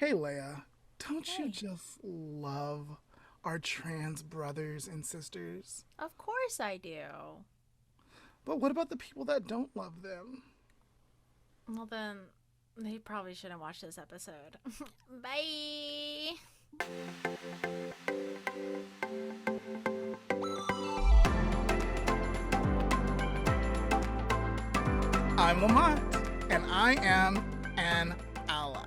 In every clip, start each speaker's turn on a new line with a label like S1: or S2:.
S1: Hey, Leah, don't you
S2: Hey,
S1: just love our trans brothers and sisters?
S2: of course I do.
S1: But what about the people that don't love them?
S2: Well, then, they probably shouldn't watch this episode. Bye!
S1: I'm Lamont, and I am an ally.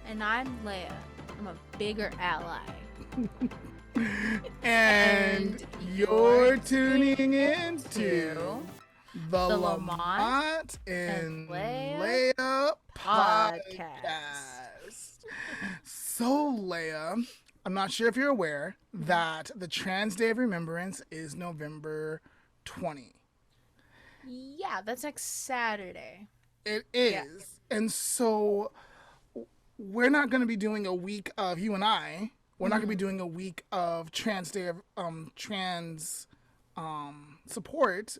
S2: And I'm Leia. I'm a bigger ally.
S1: And
S2: And you're
S1: you're tuning into
S2: into
S1: the
S2: the Lamont
S1: Lamont
S2: and
S1: and
S2: Leia
S1: Leah podcast.
S2: podcast.
S1: So, Leah, I'm not sure if you're aware that the Trans Day of Remembrance is November 20.
S2: Yeah, that's next Saturday.
S1: It
S2: Yeah.
S1: is. And so we're not going to be doing a week of you and we're not going to be doing a week of Trans Day of trans support,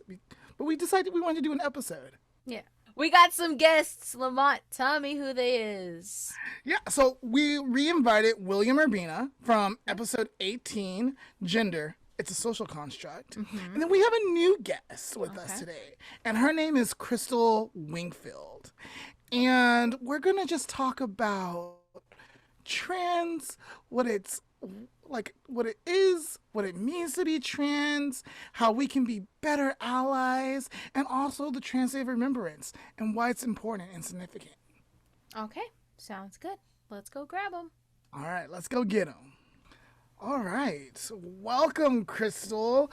S1: but we decided we wanted to do an episode.
S2: Yeah. We got some guests. Lamont, tell me who they is.
S1: Yeah, so we re-invited William Urbina from episode 18, Gender. It's a social construct. And then we have a new guest with us
S2: Okay.
S1: today, and her name is Krystal Winkfield. And we're going to just talk about trans, what it's like, what it is, what it means to be trans, how we can be better allies, and also the Trans Day of Remembrance and why it's important and significant.
S2: Okay, sounds good. Let's go grab them.
S1: All right, let's go get them. All right, welcome, Krystal.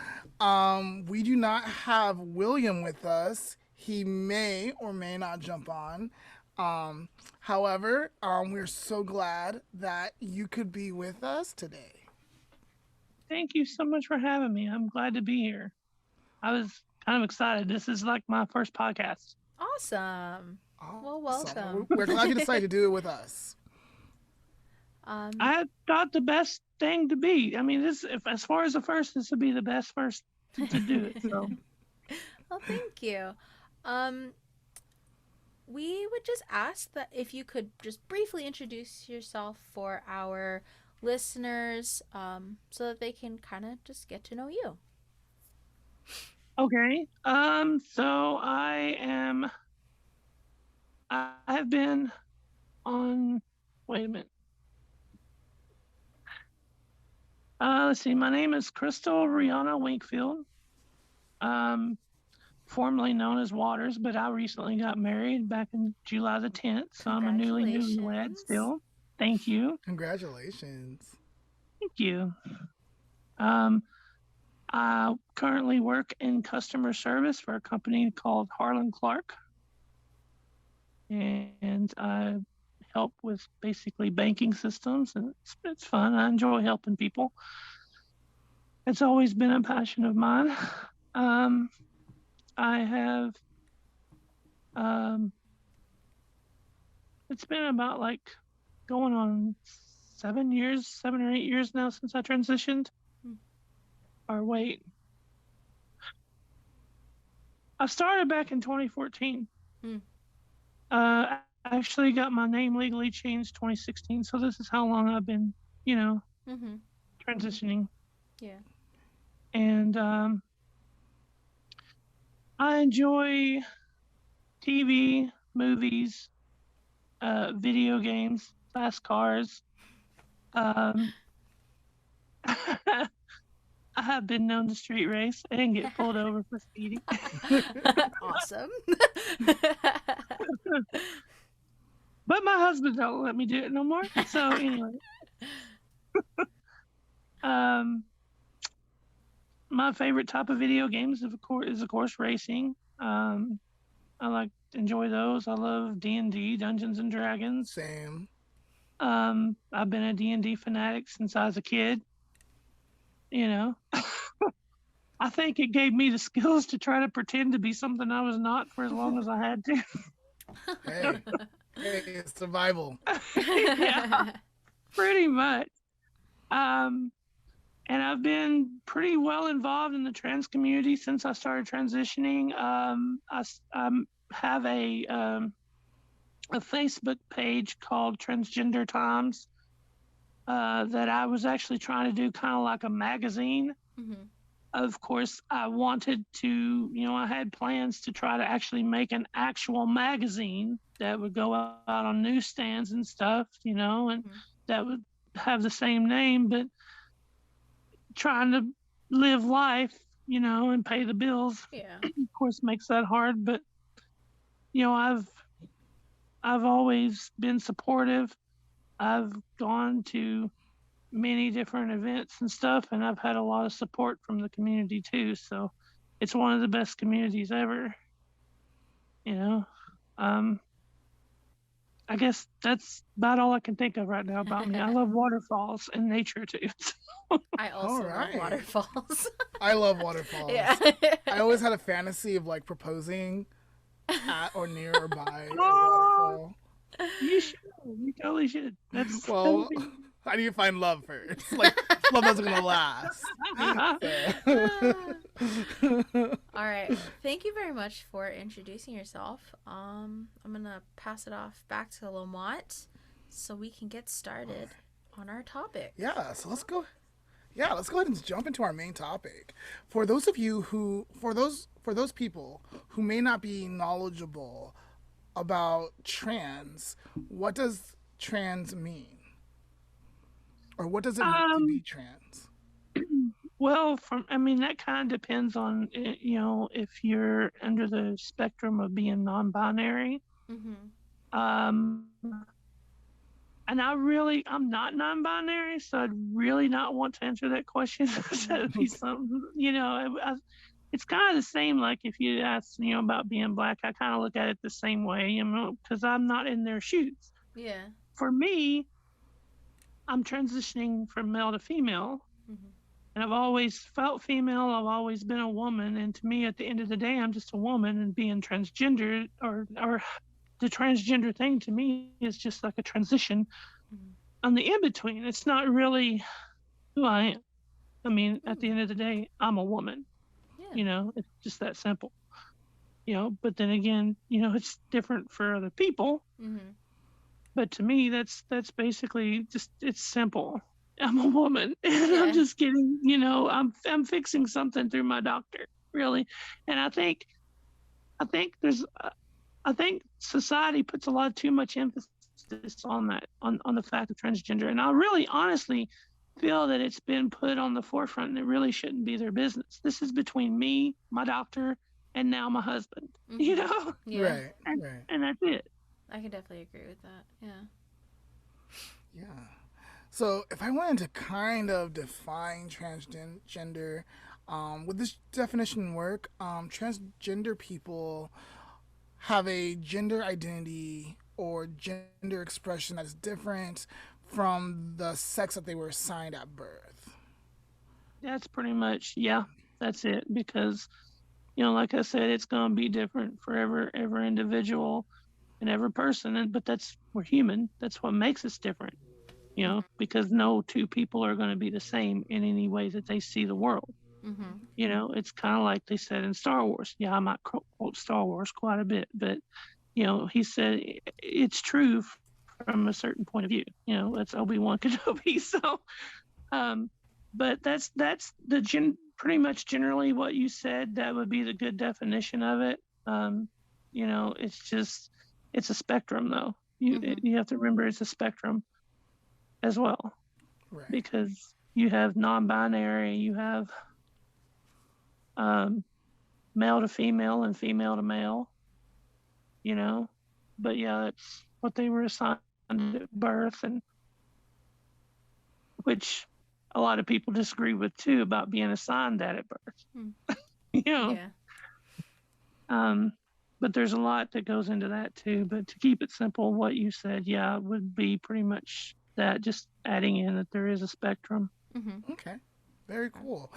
S1: We do not have William with us. He may or may not jump on. However, we're so glad that you could be with us today.
S3: Thank you so much for having me. I'm glad to be here. I was kind of excited. This is like my first podcast.
S2: Awesome. Well, welcome.
S1: We're glad you decided to do it with us.
S3: I thought the best thing to be. I mean, as far as the first, this would be the best first to do it. So
S2: Well, thank you. Um, we would just ask that if you could just briefly introduce yourself for our listeners, so that they can kind of just get to know you.
S3: okay. So I am. I have been on. Wait a minute. Let's see. My name is Krystal Rihanna Winkfield. Um, Formerly known as Waters, but I recently got married back in July the 10th, so I'm a newlywed
S2: Congratulations.
S3: still. Thank you.
S1: Congratulations.
S3: Thank you. Um, I currently work in customer service for a company called Harlan Clark, and I help with basically banking systems, and it's fun. I enjoy helping people. It's always been a passion of mine. I have it's been about like going on 7 or 8 years now since I transitioned.
S2: Hmm.
S3: Or wait, I started back in 2014.
S2: Hmm.
S3: I actually got my name legally changed 2016. So this is how long I've been,
S2: Mm-hmm.
S3: transitioning.
S2: Yeah.
S3: And I enjoy TV, movies, video games, fast cars. Um, I have been known to street race and get pulled over for speeding.
S2: Awesome.
S3: But my husband don't let me do it no more. So anyway, um, my favorite type of video games, is of course racing. I like to enjoy those. I love D&D, Dungeons and Dragons.
S1: Same.
S3: I've been a D&D fanatic since I was a kid. You know, I think it gave me the skills to try to pretend to be something I was not for as long as I had to.
S1: Hey, it's survival.
S3: Yeah, pretty much. And I've been pretty well involved in the trans community since I started transitioning. I have a Facebook page called Transgender Times that I was actually trying to do kind of like a magazine.
S2: Mm-hmm.
S3: Of course, I wanted to, I had plans to try to actually make an actual magazine that would go out on newsstands and stuff, and
S2: Mm-hmm.
S3: that would have the same name, but trying to live life, and pay the bills,
S2: Yeah.
S3: of course, makes that hard. But, you know, I've, I've always been supportive. I've gone to many different events and stuff, and I've had a lot of support from the community too. So it's one of the best communities ever, you know. Um, I guess that's about all I can think of right now about me. I love waterfalls and nature too.
S2: I
S1: All
S2: also love
S1: right.
S2: waterfalls.
S1: I love waterfalls.
S2: Yeah.
S1: I always had a fantasy of like proposing at or near or by a
S3: Oh,
S1: waterfall.
S3: you should. You totally should. That would
S1: Well,
S3: be.
S1: I need to find love first. Like love that's gonna last.
S2: All right. Thank you very much for introducing yourself. I'm gonna pass it off back to Lamont so we can get started on our topic.
S1: Yeah, so let's go. Yeah, let's go ahead and jump into our main topic. For those of you who, for those people who may not be knowledgeable about trans, what does trans mean, or what does it mean to be
S3: um.
S1: trans?
S3: Well, I mean, that kind of depends on, if you're under the spectrum of being non-binary.
S2: Mm-hmm.
S3: Um, and I'm not non-binary, so I'd really not want to answer that question. That'd be something, it's kind of the same. Like if you ask, about being black, I kind of look at it the same way, because I'm not in their shoes.
S2: Yeah.
S3: For me, I'm transitioning from male to female.
S2: Mm-hmm.
S3: And I've always felt female. I've always been a woman. And to me, at the end of the day, I'm just a woman. And being transgender or the transgender thing to me is just like a transition
S2: Mm-hmm.
S3: on the in between. It's not really who I am. I mean, at the end of the day, I'm a woman.
S2: Yeah.
S3: It's just that simple. But then again, it's different for other people.
S2: Mm-hmm.
S3: But to me, that's basically just it's simple. I'm a woman, and I'm
S2: Yeah.
S3: just getting, I'm fixing something through my doctor, really. And I think there's, I think society puts a lot too much emphasis on that, on the fact of transgender, and I really, honestly, feel that it's been put on the forefront, and it really shouldn't be their business. This is between me, my doctor, and now my husband.
S2: Mm-hmm. Yeah.
S1: Right,
S3: and,
S1: right,
S3: and that's it.
S2: I can definitely agree with that. Yeah.
S1: yeah. So if I wanted to kind of define transgender, would this definition work? Transgender people have a gender identity or gender expression that's different from the sex that they were assigned at birth.
S3: That's pretty much, yeah, that's it. Because, like I said, it's going to be different for every individual and every person. But we're human. That's what makes us different,
S2: Mm-hmm.
S3: because no two people are going to be the same in any way that they see the world.
S2: Mm-hmm.
S3: It's kind of like they said in Star Wars. Yeah, I might quote Star Wars quite a bit, but, he said it's true from a certain point of view. That's Obi-Wan Kenobi. So, um, but that's pretty much generally what you said. That would be the good definition of it. It's a spectrum though.
S2: Mm-hmm.
S3: You have to remember it's a spectrum as well,
S1: Right.
S3: because you have non-binary, you have male to female and female to male. But yeah, that's what they were assigned at birth, and which a lot of people disagree with too about being assigned that at birth.
S2: Mm.
S3: you know,
S2: Yeah.
S3: but there's a lot that goes into that too. But to keep it simple, what you said, yeah, would be pretty much that. Just adding in that there is a spectrum.
S2: Mm-hmm.
S1: Okay. Very cool.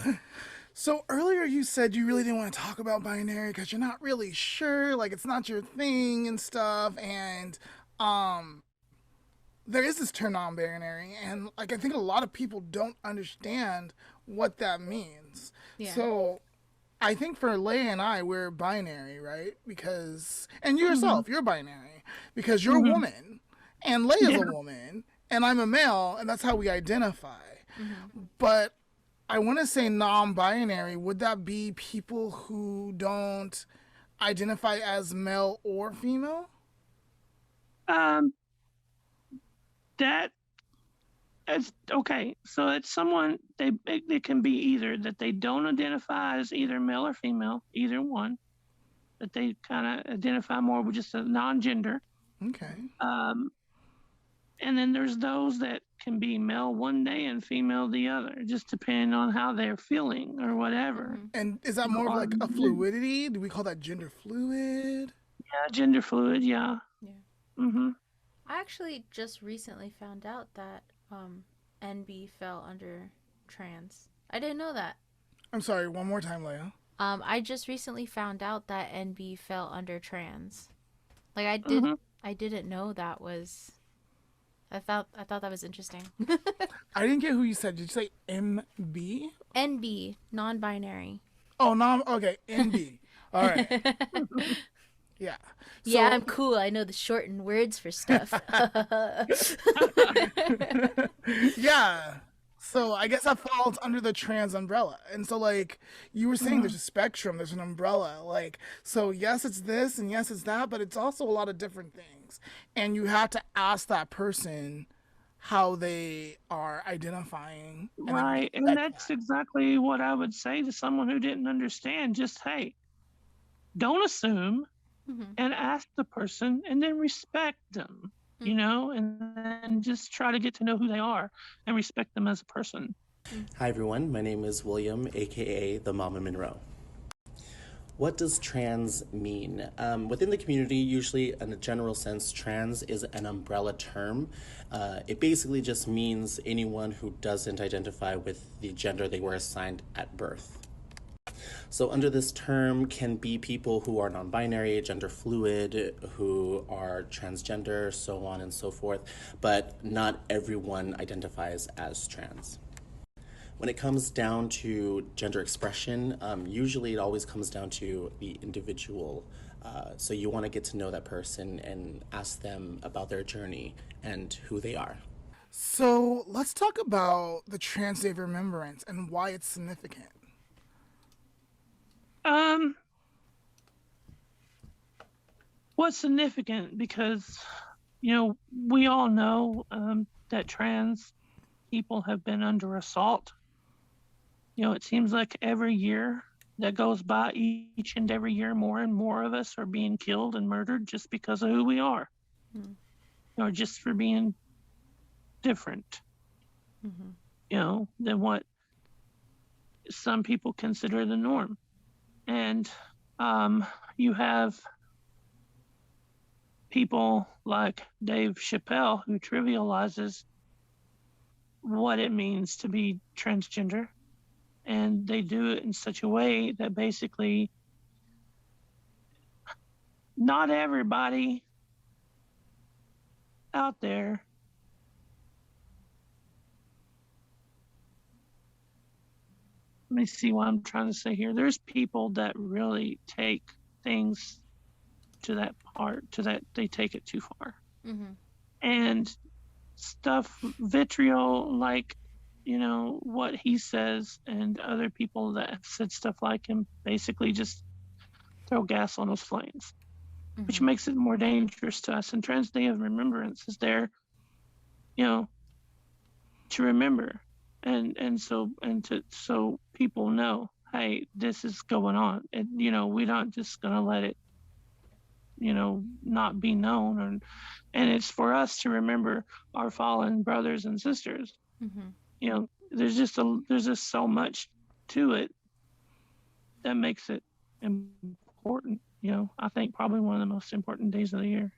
S1: So earlier you said you really didn't want to talk about binary because you're not really sure, like it's not your thing and stuff. And there is this term non-binary, and like I think a lot of people don't understand what that means.
S2: Yeah.
S1: So I think for Leia and I, we're binary, right? Because, and you yourself, you're binary because you're a woman and Leia's a woman and I'm a male, and that's how we identify. But I want to say non-binary. Would that be people who don't identify as male or female?
S3: Um, that is okay. So it's someone it can be either that they don't identify as either male or female, either one. That they kind of identify more with just a non-gender.
S1: Okay.
S3: And then there's those that can be male one day and female the other, just depending on how they're feeling or whatever.
S1: And is that more of like a fluidity? Do we call that gender fluid?
S3: Yeah, gender fluid. Yeah.
S2: Yeah. I actually just recently found out that NB fell under trans. I didn't know that.
S1: I'm sorry, one more time, Leia.
S2: I just recently found out that NB fell under trans. Like I didn't know that was. I thought that was interesting.
S1: I didn't get who you said. Did you say MB?
S2: NB, non-binary.
S1: Oh, okay, NB. All right. Yeah.
S2: Yeah, I'm cool. I know the shortened words for stuff.
S1: Yeah. So I guess that falls under the trans umbrella. And so, like, you were saying there's a spectrum, there's an umbrella. Like, so yes, it's this and yes, it's that, but it's also a lot of different things. And you have to ask that person how they are identifying.
S3: Right. And that's exactly what I would say to someone who didn't understand. Just, hey, don't assume and ask the person and then respect them. You know, and then just try to get to know who they are and respect them as a person.
S4: Hi everyone, my name is William, aka the Mama Monroe. What does trans mean? Within the community, usually in a general sense, trans is an umbrella term. It basically just means anyone who doesn't identify with the gender they were assigned at birth. So under this term can be people who are non-binary, gender fluid, who are transgender, so on and so forth, but not everyone identifies as trans. When it comes down to gender expression, usually it always comes down to the individual. So you want to get to know that person and ask them about their journey and who they are.
S1: So let's talk about the Trans Day of Remembrance and why it's significant.
S3: What's significant because, you know, we all know that trans people have been under assault. You know, it seems like every year that goes by, each and every year, more and more of us are being killed and murdered just because of who we are, or just for being different, you know, than what some people consider the norm. And you have people like Dave Chappelle who trivializes what it means to be transgender. And they do it in such a way that basically not everybody out there let me see what I'm trying to say here. There's people that really take things to that part, to that they take it too far. And stuff, vitriol, like, you know, what he says and other people that have said stuff like him basically just throw gas on those flames, which makes it more dangerous to us. And Trans Day of Remembrance is there, you know, to remember. So people know, hey, this is going on. And, you know, we're not just going to let it, you know, not be known. And it's for us to remember our fallen brothers and sisters. You know, there's just so much to it that makes it important. You know, I think probably one of the most important days of the year.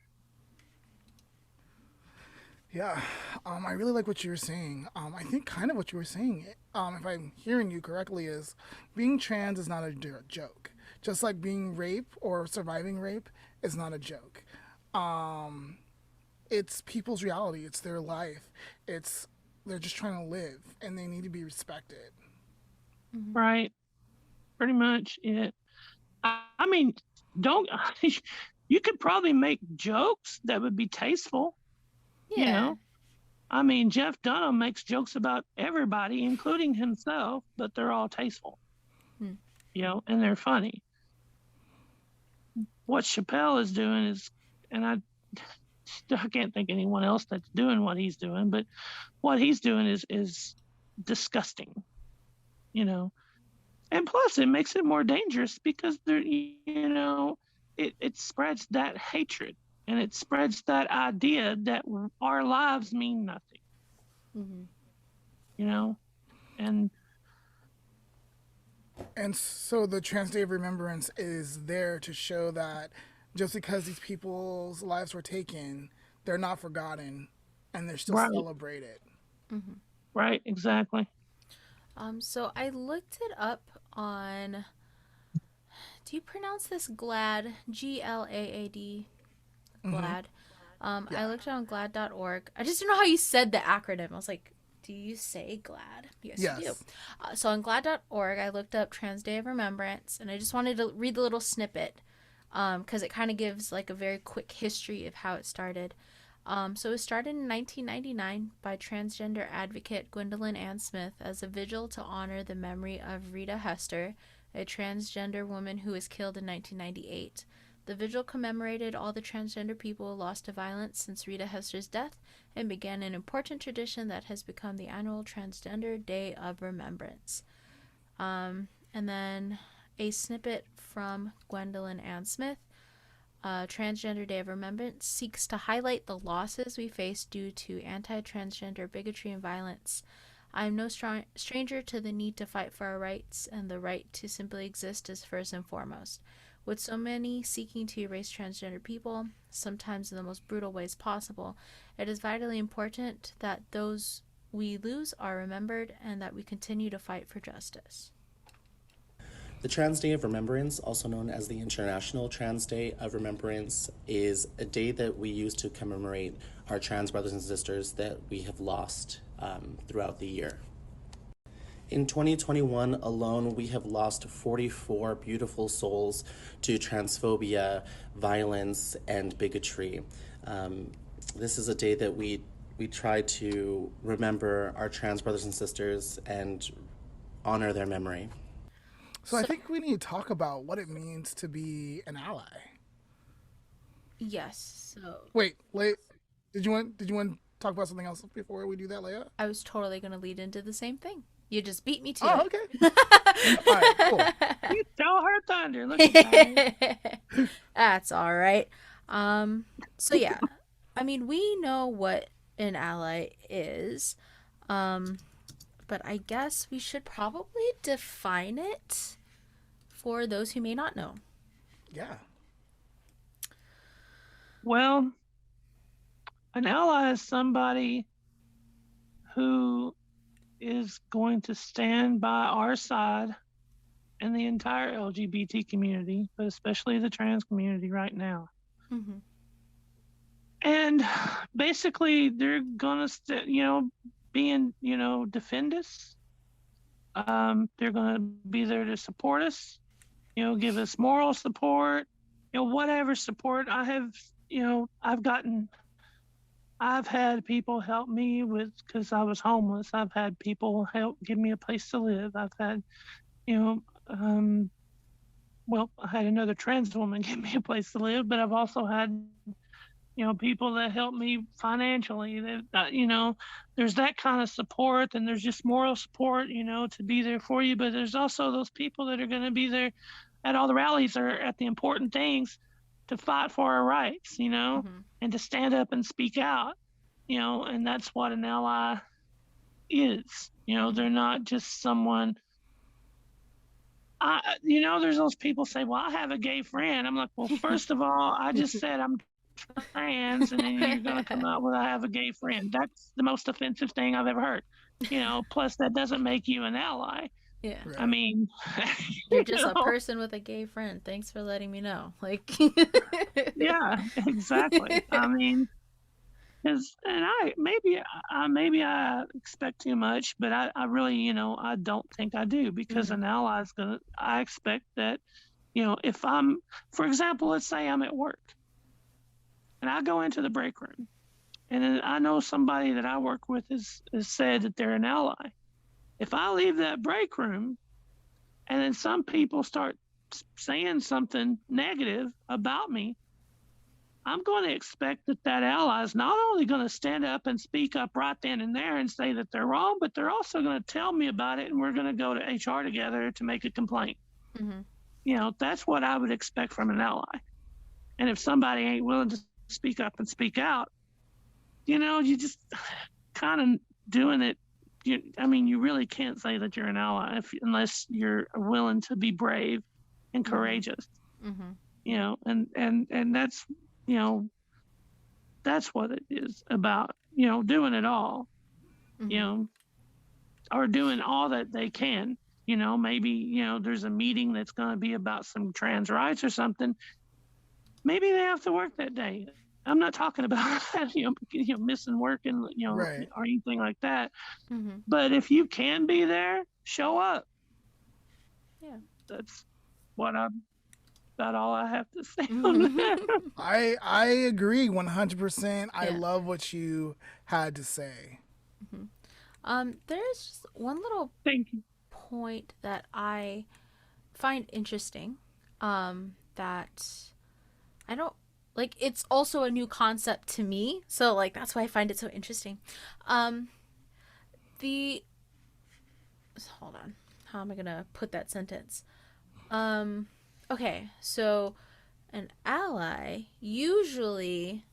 S1: Yeah, I really like what you were saying. I think kind of what you were saying, if I'm hearing you correctly, is being trans is not a joke. Just like being rape or surviving rape is not a joke. It's people's reality. It's their life. They're just trying to live, and they need to be respected.
S3: Right. pretty much it. I mean, don't you could probably make jokes that would be tasteful, you
S2: Yeah.
S3: know. I mean, Jeff Dunham makes jokes about everybody, including himself, but they're all tasteful,
S2: Hmm.
S3: and they're funny. What Chappelle is doing is, and I can't think anyone else that's doing what he's doing, but what he's doing is disgusting, you know. And plus, it makes it more dangerous because it spreads that hatred and it spreads that idea that our lives mean nothing,
S2: Mm-hmm.
S3: you know. And
S1: And so the Trans Day of Remembrance is there to show that just because these people's lives were taken, they're not forgotten and they're still
S3: right,
S1: celebrated.
S2: Mm-hmm.
S3: right, exactly.
S2: So I looked it up on. Do you pronounce this GLAAD? GLAAD. GLAAD. I
S1: Yeah.
S2: looked on glad.org. I just don't know how you said the acronym. I was like, do you say GLAAD? Yes, you do.
S1: Yes.
S2: So on glad.org, I looked up Trans Day of Remembrance, and I just wanted to read the little snippet because it kind of gives like a very quick history of how it started. So it was started in 1999 by transgender advocate Gwendolyn Ann Smith as a vigil to honor the memory of Rita Hester, a transgender woman who was killed in 1998. The vigil commemorated all the transgender people lost to violence since Rita Hester's death and began an important tradition that has become the annual Transgender Day of Remembrance. And then a snippet from Gwendolyn Ann Smith. Transgender Day of Remembrance seeks to highlight the losses we face due to anti-transgender bigotry and violence. I am no stranger to the need to fight for our rights, and the right to simply exist is first and foremost. With so many seeking to erase transgender people, sometimes in the most brutal ways possible, it is vitally important that those we lose are remembered and that we continue to fight for justice.
S4: The Trans Day of Remembrance, also known as the International Trans Day of Remembrance, is a day that we use to commemorate our trans brothers and sisters that we have lost throughout the year. In 2021 alone, we have lost 44 beautiful souls to transphobia, violence, and bigotry. This is a day that we try to remember our trans brothers and sisters and honor their memory.
S1: So I think we need to talk about what it means to be an ally.
S2: Yes, so
S1: Wait, did you want to talk about something else before we do that, Leia?
S2: I was totally going to lead into the same thing. You just beat me to
S1: Oh,
S2: it.
S1: okay. All right, cool.
S3: You stole her thunder. Look at that.
S2: That's all right. So yeah, I mean, we know what an ally is, but I guess we should probably define it for those who may not know.
S1: Yeah.
S3: Well, an ally is somebody who is going to stand by our side and the entire LGBT community, but especially the trans community right now.
S2: Mm-hmm.
S3: And basically, they're gonna, defend us. They're gonna be there to support us. Give us moral support. Whatever support I have. I've had people help me because I was homeless. I've had people help give me a place to live. I've had, I had another trans woman give me a place to live, but I've also had people that help me financially. That there's that kind of support, and there's just moral support, to be there for you. But there's also those people that are going to be there at all the rallies or at the important things to fight for our rights,
S2: Mm-hmm.
S3: and to stand up and speak out, and that's what an ally is. They're not just someone. There's those people say, "Well, I have a gay friend." I'm like, "Well, first of all, I just said I'm trans, and then you're going to come out with I have a gay friend." That's the most offensive thing I've ever heard. Plus that doesn't make you an ally.
S2: Yeah.
S1: Right.
S3: I mean,
S2: You're just a person with a gay friend. Thanks for letting me know. Like,
S3: yeah, exactly. I mean, Because, and maybe I expect too much, but I really, I don't think I do, because an ally is I expect that, if I'm, for example, let's say I'm at work and I go into the break room, and then I know somebody that I work with has said that they're an ally. If I leave that break room and then some people start saying something negative about me, I'm going to expect that ally is not only going to stand up and speak up right then and there and say that they're wrong, but they're also going to tell me about it, and we're going to go to HR together to make a complaint. That's what I would expect from an ally. And if somebody ain't willing to speak up and speak out, you just kind of doing it. You really can't say that you're an ally unless you're willing to be brave and courageous. And that's, that's what it is about, doing it all, or doing all that they can. Maybe, there's a meeting that's going to be about some trans rights or something. Maybe they have to work that day. I'm not talking about missing work and
S1: Right.
S3: or anything like that. But if you can be there, show up.
S2: Yeah,
S3: that's about all I have to say on that.
S1: I agree 100%. I love what you had to say.
S2: there's just one little
S3: Thank you.
S2: point that I find interesting, that I don't like. It's also a new concept to me, so like that's why I find it so interesting. The hold on, how am I gonna put that sentence? Okay, so an ally usually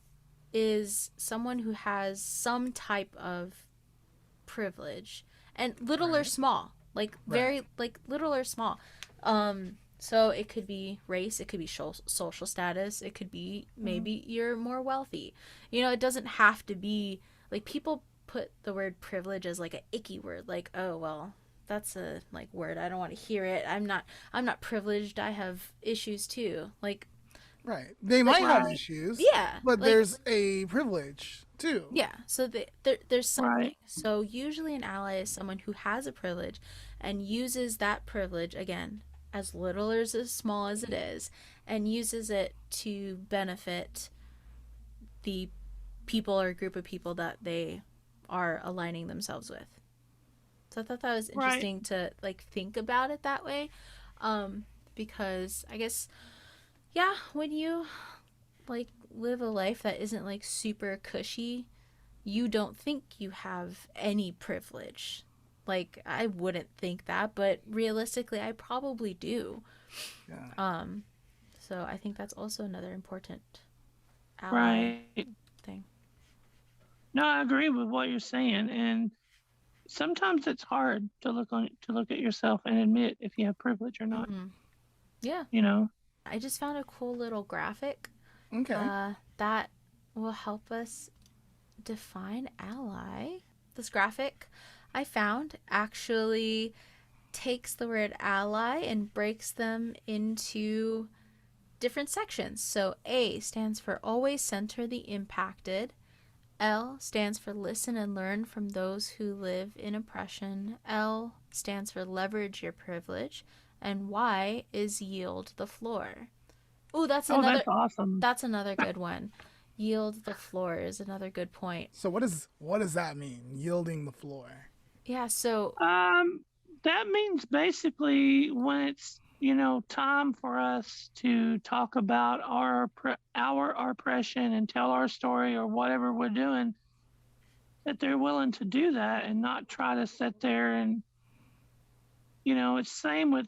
S2: is someone who has some type of privilege, and little or small, like very like little or small. So it could be race, it could be social status, it could be maybe you're more wealthy. It doesn't have to be like, people put the word privilege as like an icky word, like, oh well, that's a like word, I don't want to hear it. I'm not privileged, I have issues too. Like,
S1: Right. They might have issues.
S2: yeah,
S1: But
S2: like,
S1: there's a privilege too.
S2: yeah, so there's something. So usually an ally is someone who has a privilege and uses that privilege, again, as little or as small as it is, and uses it to benefit the people or group of people that they are aligning themselves with. So I thought that was interesting to like think about it that way, because I guess, yeah, when you like live a life that isn't like super cushy, you don't think you have any privilege. Like, I wouldn't think that, but realistically I probably do.
S1: Yeah.
S2: So I think that's also another important ally thing.
S3: No, I agree with what you're saying, and sometimes it's hard to look at yourself and admit if you have privilege or not.
S2: Yeah.
S3: You
S2: I just found a cool little graphic
S1: Okay.
S2: that will help us define ally. This graphic I found actually takes the word ally and breaks them into different sections. So A stands for always center the impacted. L stands for listen and learn from those who live in oppression. L stands for leverage your privilege. And Y is yield the floor. Ooh, that's
S3: awesome.
S2: That's another good one. Yield the floor is another good point.
S1: So what does that mean? Yielding the floor.
S2: Yeah, so
S3: that means basically when it's time for us to talk about our oppression and tell our story or whatever we're doing, that they're willing to do that and not try to sit there and it's same with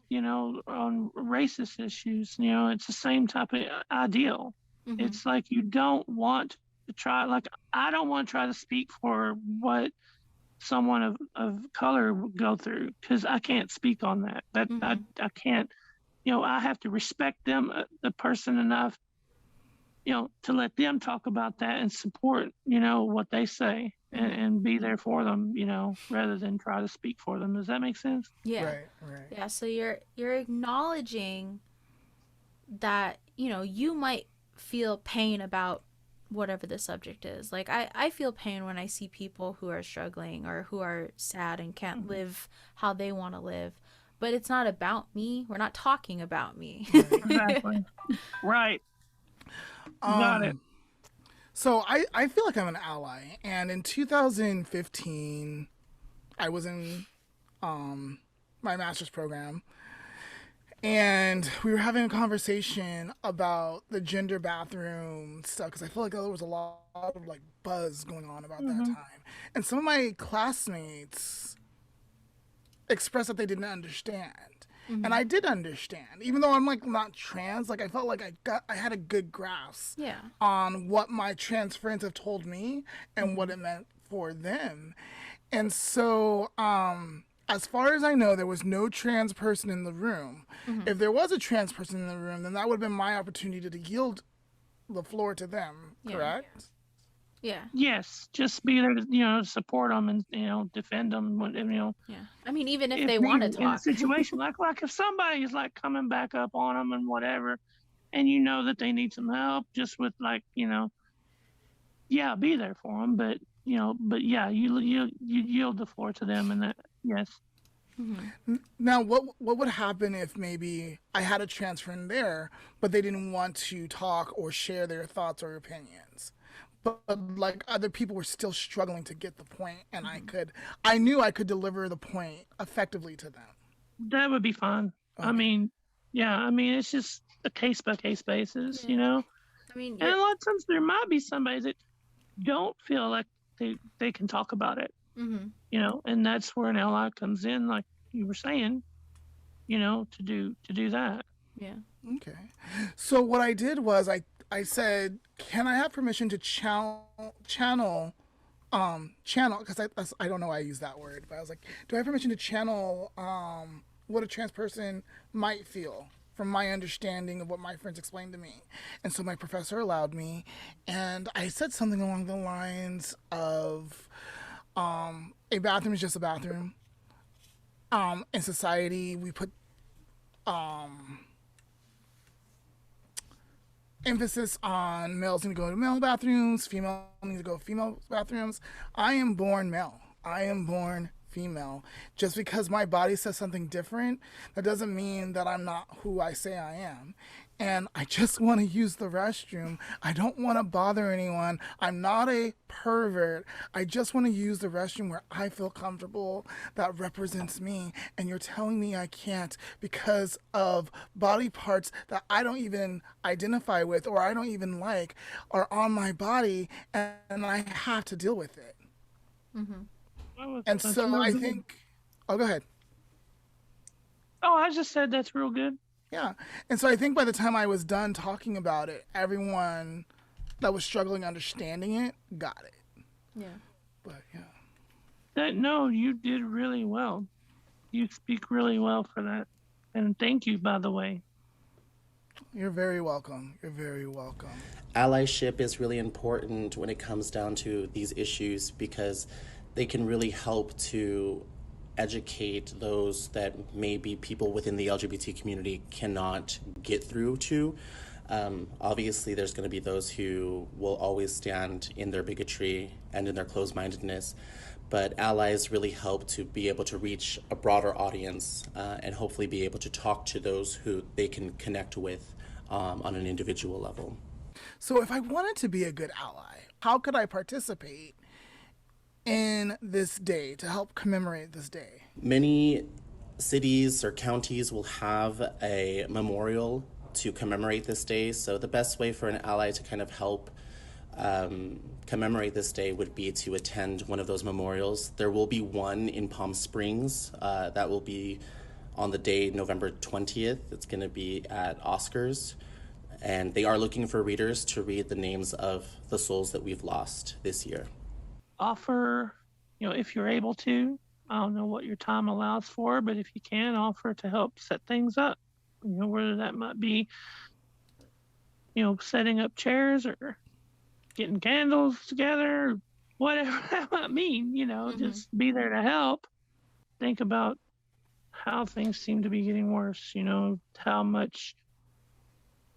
S3: on racist issues. It's the same type of ideal. It's like you don't want to try, like I don't want to try to speak for what someone of color would go through, because I can't speak on that. I can't, I have to respect them, the person enough, to let them talk about that and support, what they say, and be there for them, rather than try to speak for them. Does that make sense?
S2: yeah.
S1: Right.
S2: Yeah, so you're acknowledging that, you might feel pain about whatever the subject is. Like, I feel pain when I see people who are struggling or who are sad and can't live how they want to live. But it's not about me. We're not talking about me.
S3: Exactly. Right. Got it.
S1: So I feel like I'm an ally. And in 2015, I was in my master's program. And we were having a conversation about the gender bathroom stuff because I feel like there was a lot of like buzz going on about that time. And some of my classmates expressed that they didn't understand. And I did understand, even though I'm like not trans. Like I felt like I had a good grasp on what my trans friends have told me and what it meant for them. And so, as far as I know, there was no trans person in the room. If there was a trans person in the room, then that would have been my opportunity to yield the floor to them. Correct?
S2: Yeah.
S3: Yes, just be there to support them and defend them.
S2: Yeah. I mean, even if they
S3: needed
S2: want to
S3: in a
S2: talk.
S3: situation like if somebody's like coming back up on them and whatever, and you know that they need some help, just with be there for them. But you yield the floor to them, and that yes.
S1: Now, what would happen if maybe I had a trans friend there, but they didn't want to talk or share their thoughts or opinions? But like other people were still struggling to get the point, and I knew I could deliver the point effectively to them.
S3: That would be fine.
S1: Okay.
S3: I mean, it's just a case by case basis,
S2: I mean,
S3: And a lot of times there might be somebody that don't feel like they can talk about it, and that's where an ally comes in, like you were saying, to do that.
S2: Yeah.
S1: Okay. So what I did was I said, can I have permission to channel because I don't know why I use that word, but I was like, do I have permission to channel what a trans person might feel from my understanding of what my friends explained to me? And so my professor allowed me, and I said something along the lines of a bathroom is just a bathroom. In society, we put emphasis on males need to go to male bathrooms, female need to go to female bathrooms. I am born male. I am born female. Just because my body says something different, that doesn't mean that I'm not who I say I am. And I just want to use the restroom. I don't want to bother anyone. I'm not a pervert. I just want to use the restroom where I feel comfortable, that represents me. And you're telling me I can't because of body parts that I don't even identify with or I don't even like are on my body, and I have to deal with it. And so I think, go ahead.
S3: Oh, I just said that's real good.
S1: Yeah. And so I think by the time I was done talking about it, everyone that was struggling understanding it got it.
S2: Yeah.
S1: But yeah.
S3: No, you did really well. You speak really well for that. And thank you, by the way.
S1: You're very welcome. You're very welcome.
S4: Allyship is really important when it comes down to these issues because they can really help to educate those that maybe people within the LGBT community cannot get through to. Obviously, there's going to be those who will always stand in their bigotry and in their closed-mindedness, but allies really help to be able to reach a broader audience and hopefully be able to talk to those who they can connect with on an individual level.
S1: So if I wanted to be a good ally, how could I participate in this day to help commemorate this day?
S4: Many cities or counties will have a memorial to commemorate this day. So the best way for an ally to kind of help commemorate this day would be to attend one of those memorials. There will be one in Palm Springs that will be on the day November 20th. It's going to be at Oscars. And they are looking for readers to read the names of the souls that we've lost this year.
S3: Offer, if you're able to, I don't know what your time allows for, but if you can, offer to help set things up, whether that might be, setting up chairs or getting candles together, whatever that might mean, just be there to help. Think about how things seem to be getting worse, how much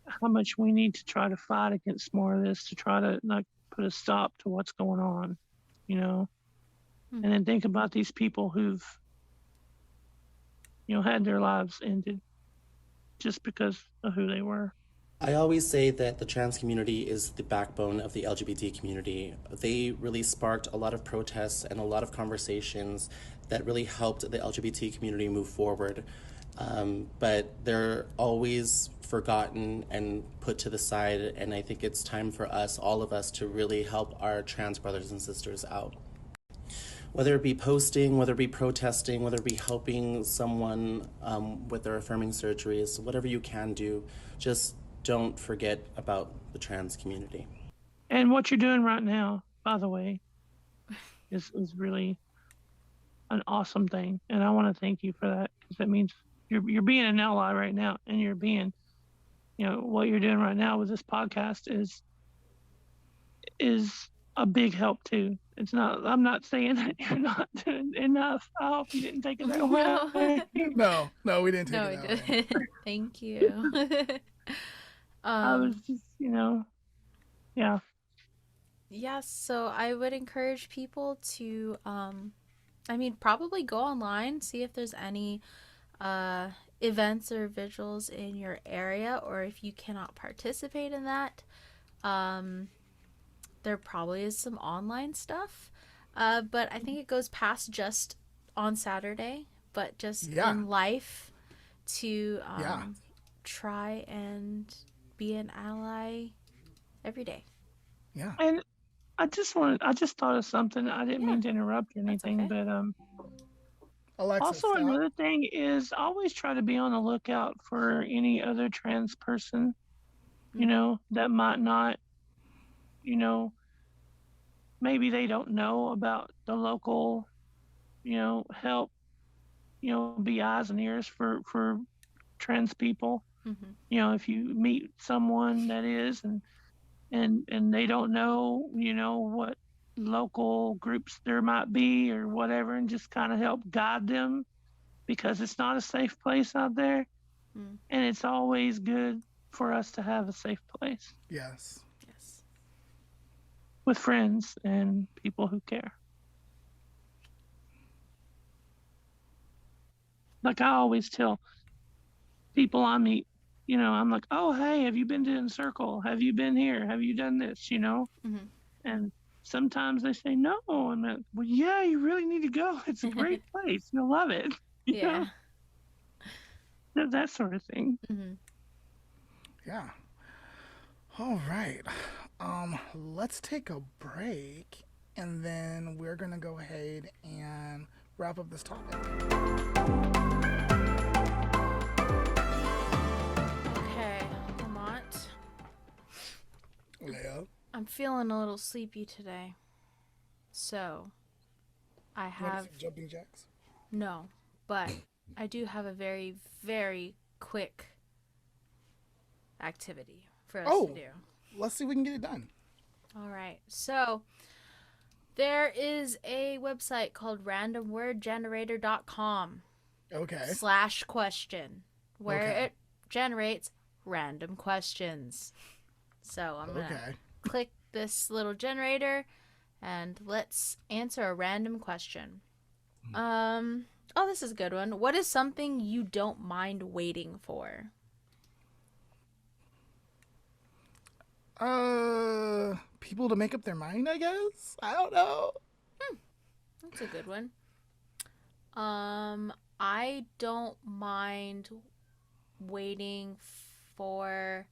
S3: how much we need to try to fight against more of this to try to like put a stop to what's going on, you know.
S2: Hmm.
S3: And then think about these people who've, you know, had their lives ended just because of who they were.
S4: I always say that the trans community is the backbone of the LGBT community. They really sparked a lot of protests and a lot of conversations that really helped the LGBT community move forward. But they're always forgotten and put to the side, and I think it's time for us, all of us, to really help our trans brothers and sisters out. Whether it be posting, whether it be protesting, whether it be helping someone with their affirming surgeries, whatever you can do, just don't forget about the trans community.
S3: And what you're doing right now, by the way, is really an awesome thing. And I want to thank you for that, because that means you're being an ally right now, and you're being, you know, what you're doing right now with this podcast is a big help too. It's not, I'm not saying that you're not doing enough. I hope you didn't take it that way.
S1: No, we didn't take
S2: No,
S1: it
S2: we
S1: that way.
S2: didn't. Thank you.
S3: I was just, you know, yeah.
S2: Yeah, so I would encourage people to, I mean, probably go online, see if there's any events or vigils in your area, or if you cannot participate in that, there probably is some online stuff. But I think it goes past just on Saturday, but just in life to try and be an ally every day.
S1: Yeah.
S3: And I just thought of something. I didn't mean to interrupt or anything,
S2: okay.
S3: but
S1: Alexa,
S3: also
S1: stop.
S3: another thing is always try to be on the lookout for any other trans person, you know, that might not, you know, maybe they don't know about the local, you know, help, you know, be eyes and ears for trans people.
S2: Mm-hmm.
S3: You know, if you meet someone that is and they don't know, you know, what local groups there might be or whatever, and just kind of help guide them, because it's not a safe place out there. And it's always good for us to have a safe place.
S1: Yes.
S2: Yes.
S3: With friends and people who care. Like I always tell people I meet, you know, I'm like, oh, hey, have you been to In Circle? Have you been here? Have you done this? You know?
S2: Mm-hmm.
S3: And sometimes they say no. I'm like, well, yeah, you really need to go. It's a great place. You'll love it. You know? That sort of thing.
S2: Mm-hmm.
S1: Yeah. All right. Let's take a break, and then we're going to go ahead and wrap up this topic.
S2: Okay, Lamont.
S1: Leah?
S2: I'm feeling a little sleepy today. So, I
S1: You want to
S2: have...
S1: see jumping jacks?
S2: No, but I do have a very, very quick activity for us to do.
S1: Let's see if we can get it done.
S2: All right. So there is a website called randomwordgenerator.com
S1: Okay.
S2: /question where it generates random questions. So I'm going to click this little generator and let's answer a random question. Oh, this is a good one. What is something you don't mind waiting for?
S1: People to make up their mind, I guess. I don't know.
S2: That's a good one. I don't mind waiting for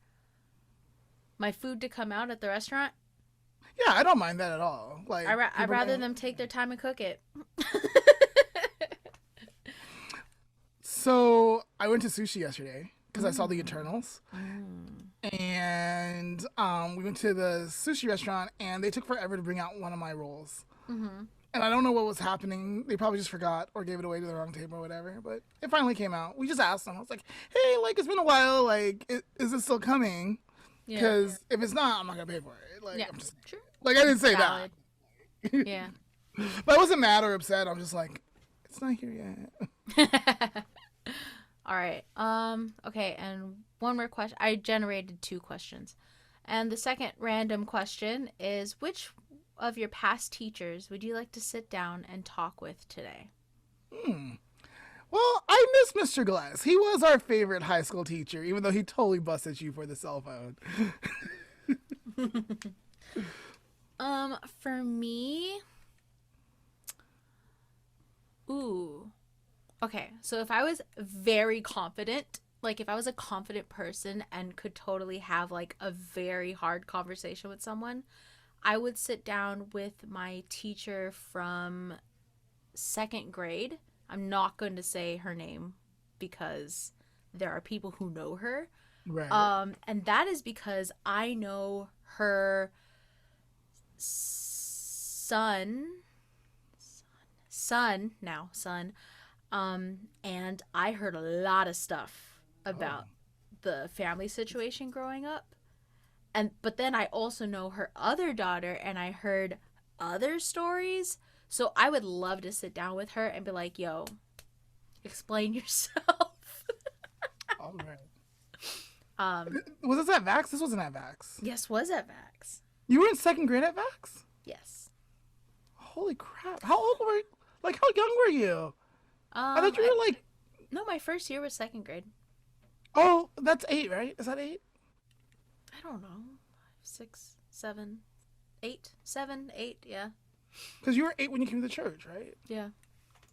S2: my food to come out at the restaurant.
S1: Yeah, I don't mind that at all. Like,
S2: I'd rather them take their time and cook it.
S1: So I went to sushi yesterday because I saw the Eternals. And we went to the sushi restaurant, and they took forever to bring out one of my rolls. And I don't know what was happening. They probably just forgot or gave it away to the wrong table or whatever. But it finally came out. We just asked them. I was like, hey, like, it's been a while. Like, is it still coming? Because if it's not, I'm not going to pay for it. Like, I'm just
S2: Sure.
S1: like, I didn't say
S2: Valid.
S1: that.
S2: Yeah.
S1: But I wasn't mad or upset. I'm just like, it's not here yet.
S2: All right. Okay, and one more question. I generated 2 questions. And the second random question is, which of your past teachers would you like to sit down and talk with today?
S1: Well, I miss Mr. Glass. He was our favorite high school teacher, even though he totally busted you for the cell phone.
S2: For me, okay, so if I was very confident, like if I was a confident person and could totally have like a very hard conversation with someone, I would sit down with my teacher from 2nd grade. I'm not going to say her name because there are people who know her.
S1: Right.
S2: And that is because I know her son, and I heard a lot of stuff about the family situation growing up. But then I also know her other daughter, and I heard other stories. So I would love to sit down with her and be like, yo, explain yourself.
S1: All right. Was this at Vax? This wasn't at Vax.
S2: Yes, was at Vax.
S1: You were in 2nd grade at Vax?
S2: Yes.
S1: Holy crap. How old were you? Like, how young were you? I thought you were like...
S2: No, my first year was 2nd grade.
S1: Oh, that's 8, right? Is that 8?
S2: I don't know. 6, 7, 8, 7, 8, yeah.
S1: Because you were 8 when you came to the church, right?
S2: Yeah.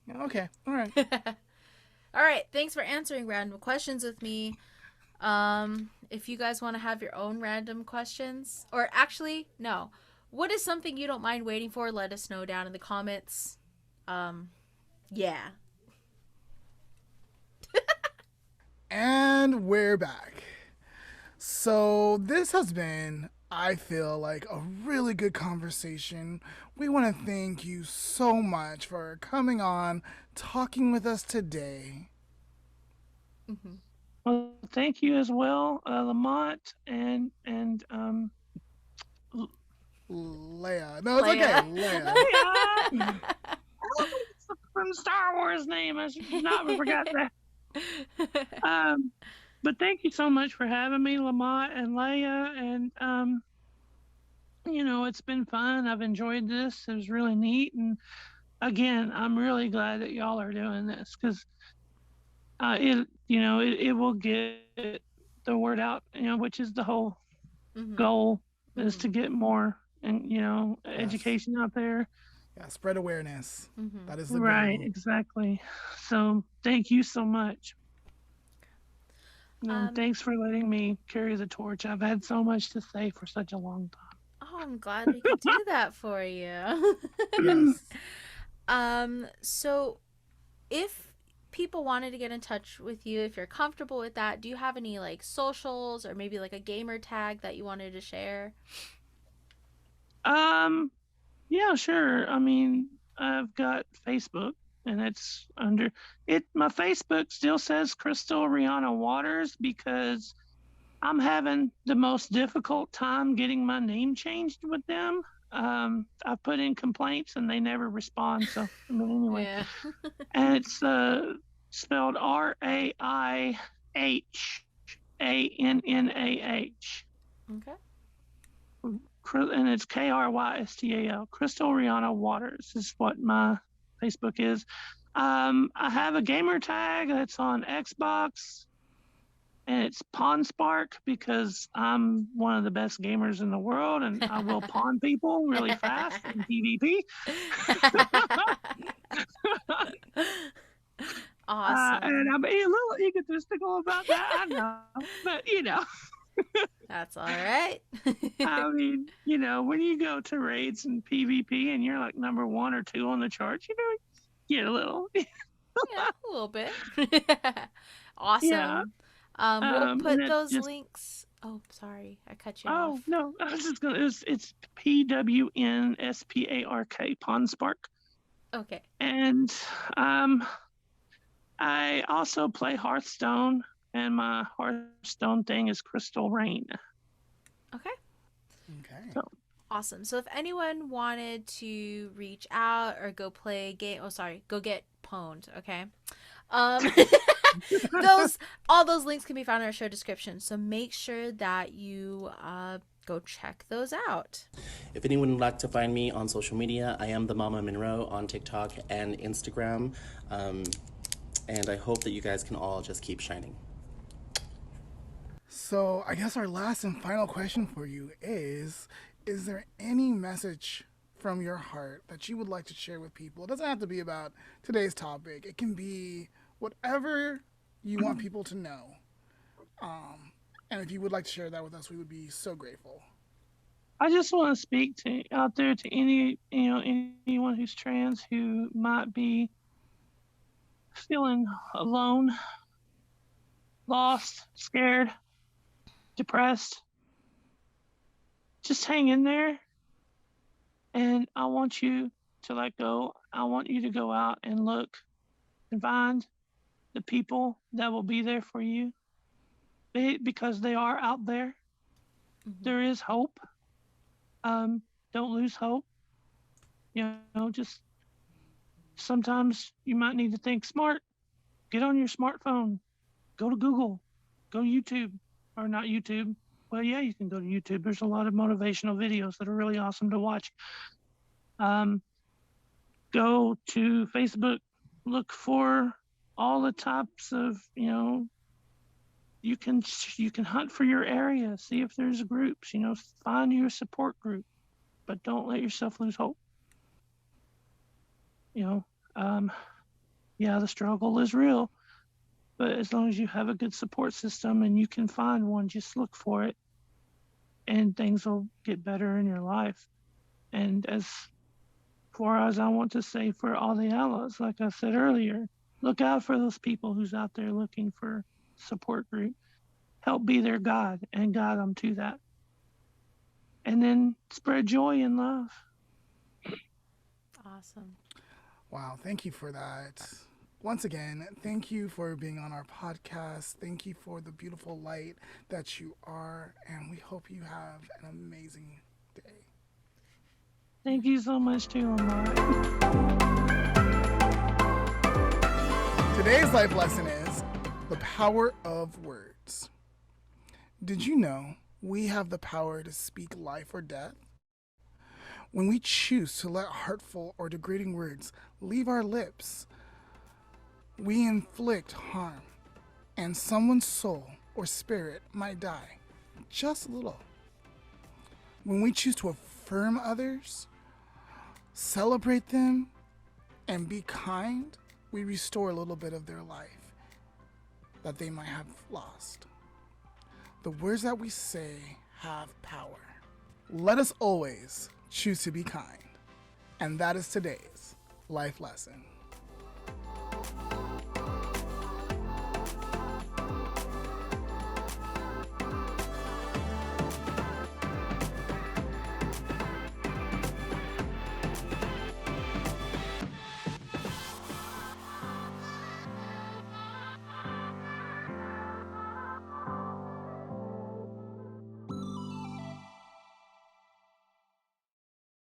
S1: Yeah, okay. All right.
S2: All right. Thanks for answering random questions with me. If you guys want to have your own random questions, or actually, no. What is something you don't mind waiting for? Let us know down in the comments. Yeah.
S1: And we're back. So this has been, I feel like, a really good conversation. We want to thank you so much for coming on, talking with us today.
S2: Mm-hmm.
S3: Well, thank you as well, Lamont and
S1: Leah. No, it's
S2: Leah.
S1: okay. Leah.
S3: Leah. From Star Wars name. I should not have forgot that. But thank you so much for having me, Lamont and Leah. And it's been fun. I've enjoyed this. It was really neat. And again, I'm really glad that y'all are doing this because it will get the word out, which is the whole goal is to get more and education out there.
S1: Yeah, spread awareness. That is the
S3: right,
S1: goal.
S3: exactly. So thank you so much. Thanks for letting me carry the torch. I've had so much to say for such a long time.
S2: Oh, I'm glad we could do that for you.
S1: Yes.
S2: So if people wanted to get in touch with you, if you're comfortable with that, do you have any like socials or maybe like a gamer tag that you wanted to share?
S3: Yeah, sure. I mean, I've got Facebook and it's under it. My Facebook still says Krystal Rihanna Waters because I'm having the most difficult time getting my name changed with them. I put in complaints and they never respond. So, anyway.
S2: Yeah.
S3: And it's spelled RAIHANNAH.
S2: Okay.
S3: And it's KRYSTAL. Krystal Rihanna Waters is what my Facebook is. I have a gamer tag that's on Xbox, and it's Pawn Spark because I'm one of the best gamers in the world, and I will pawn people really fast in PvP.
S2: Awesome.
S3: And I'm a little egotistical about that, I know, but
S2: That's all right.
S3: I mean, when you go to raids and PvP and you're like number 1 or 2 on the charts, you get a little.
S2: Yeah, a little bit. Awesome.
S3: Yeah.
S2: We'll put those links. Oh, sorry, I cut you off.
S3: Oh no, I was just gonna. It's PWNSPARK Pawn Spark.
S2: Okay.
S3: And I also play Hearthstone, and my Hearthstone thing is Crystal Rain.
S2: Okay.
S1: Okay.
S3: So,
S2: awesome. So if anyone wanted to reach out or go get pwned, okay? All those links can be found in our show description, so make sure that you go check those out.
S4: If anyone would like to find me on social media, I am the Mama Monroe on TikTok and Instagram. And I hope that you guys can all just keep shining.
S1: So I guess our last and final question for you is there any message from your heart that you would like to share with people? It doesn't have to be about today's topic. It can be whatever you want people to know. And if you would like to share that with us, we would be so grateful.
S3: I just want to speak out there to anyone who's trans who might be feeling alone, lost, scared, depressed. Just hang in there. And I want you to let go. I want you to go out and look and find the people that will be there for you, because they are out there. Mm-hmm. There is hope. Don't lose hope. Just sometimes you might need to think smart. Get on your smartphone. Go to Google. Go to YouTube. Or not YouTube. Well, yeah, you can go to YouTube. There's a lot of motivational videos that are really awesome to watch. Go to Facebook. Look for all the types of, you can hunt for your area. See if there's groups. Find your support group. But don't let yourself lose hope. The struggle is real. But as long as you have a good support system and you can find one, just look for it and things will get better in your life. And as far as I want to say for all the allies, like I said earlier, look out for those people who's out there looking for support group. Help be their God and guide them to that. And then spread joy and love.
S2: Awesome.
S1: Wow, thank you for that. Once again, thank you for being on our podcast. Thank you for the beautiful light that you are, and we hope you have an amazing day.
S3: Thank you so much, too, Lamont.
S1: Today's life lesson is the power of words. Did you know we have the power to speak life or death? When we choose to let hurtful or degrading words leave our lips, we inflict harm, and someone's soul or spirit might die, just a little. When we choose to affirm others, celebrate them, and be kind, we restore a little bit of their life that they might have lost. The words that we say have power. Let us always choose to be kind. And that is today's life lesson.